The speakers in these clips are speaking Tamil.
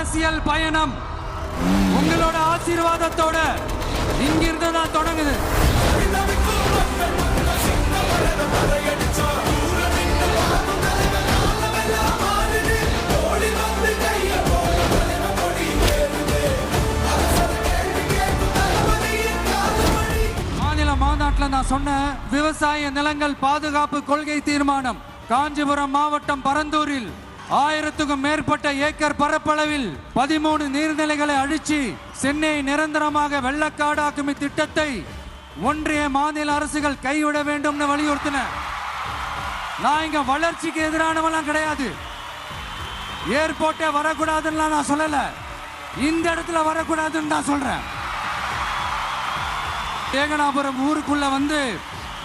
அரசியல் பயணம் உங்களோட ஆசீர்வாதத்தோட இங்கிருந்து தான் தொடங்குது. மாநில மாநாட்டில் நான் சொன்ன விவசாய நிலங்கள் பாதுகாப்பு கொள்கை தீர்மானம் காஞ்சிபுரம் மாவட்டம் பரந்தூரில் 1000க்கும் மேற்பட்ட ஏக்கர் பரப்பளவில் 13 நீர்நிலைகளை அழிச்சு சென்னையை நிரந்தரமாக வெள்ளக்காடாக்கும் இத்திட்டத்தை ஒன்றிய மாநில அரசுகள் கைவிட வேண்டும் வலியுறுத்தின. நான் இங்க வளர்ச்சிக்கு எதிரானவெல்லாம் கிடையாது. ஏர்போர்ட்டே வரக்கூடாதுன்னு நான் சொல்லல, இந்த இடத்துல வரக்கூடாதுன்னு நான் சொல்றேன். ஏகனாபுரம் ஊருக்குள்ள வந்து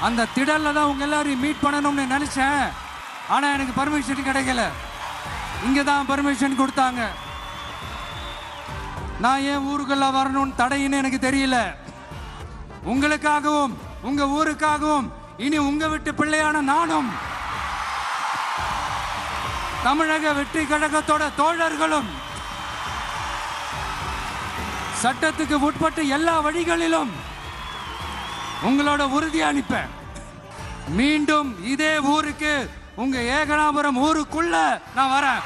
அந்த திடல்ல தான் உங்க எல்லாரையும் மீட் பண்ணணும்னு நினைச்சேன். ஆனா எனக்கு பர்மிஷன் கிடைக்கல. இங்க தான் பர்மிஷன் கொடுத்தாங்க. நான் ஏன் ஊருக்குள்ள வரணும்னு தடையின்னு எனக்கு தெரியல. உங்களுக்காகவும் உங்க ஊருக்காகவும் இனி உங்க வீட்டு பிள்ளையான நானும் தமிழக வெற்றி கழகத்தோட தோழர்களும் சட்டத்துக்கு உட்பட்டு எல்லா வழிகளிலும் உங்களோட உறுதி அளிப்பேன். மீண்டும் இதே ஊருக்கு உங்க ஏகனாபுரம் ஊருக்குள்ள நான் வரேன்.